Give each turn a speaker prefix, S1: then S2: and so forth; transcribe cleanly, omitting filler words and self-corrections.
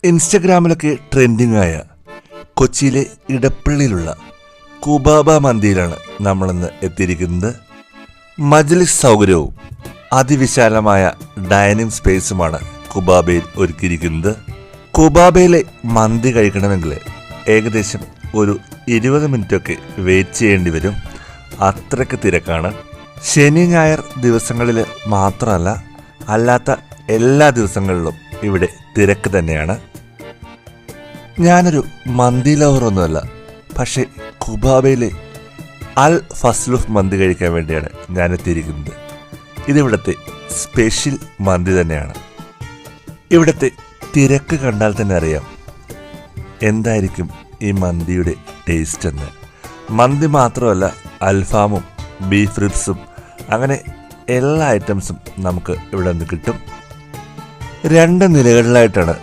S1: ഇൻസ്റ്റഗ്രാമിലൊക്കെ trending ആയ കൊച്ചിയിലെ ഇടപ്പള്ളിയിലുള്ള കുബാബ മന്തിയിലാണ് നമ്മളിന്ന് എത്തിയിരിക്കുന്നത്. മജ്ലിസ് സൗകര്യവും അതിവിശാലമായ ഡൈനിങ് സ്പേസുമാണ് കുബാബയിൽ ഒരുക്കിയിരിക്കുന്നത്. കുബാബയിലെ മന്തി കഴിക്കണമെങ്കിൽ ഏകദേശം ഒരു 20 മിനിറ്റൊക്കെ വെയിറ്റ് ചെയ്യേണ്ടി വരും. അത്രയ്ക്ക് തിരക്കാണ്. ശനി ഞായർ ദിവസങ്ങളിൽ മാത്രമല്ല, അല്ലാത്ത എല്ലാ ദിവസങ്ങളിലും ഇവിടെ തിരക്ക് തന്നെയാണ്. ഞാനൊരു മന്തി ലവറൊന്നുമല്ല, പക്ഷേ കുബാബയിലെ അൽ ഫസ്ലുഫ് മന്തി കഴിക്കാൻ വേണ്ടിയാണ് ഞാൻ എത്തിയിരിക്കുന്നത്. ഇതിവിടുത്തെ സ്പെഷ്യൽ മന്തി തന്നെയാണ്. ഇവിടുത്തെ തിരക്ക് കണ്ടാൽ തന്നെ അറിയാം എന്തായിരിക്കും ഈ മന്തിയുടെ ടേസ്റ്റ് എന്ന്. മന്തി മാത്രമല്ല, അൽഫാമും ബീഫ് റിബ്സും അങ്ങനെ എല്ലാ ഐറ്റംസും നമുക്ക് ഇവിടെ നിന്ന് കിട്ടും. 2 നിലകളിലായിട്ടാണ്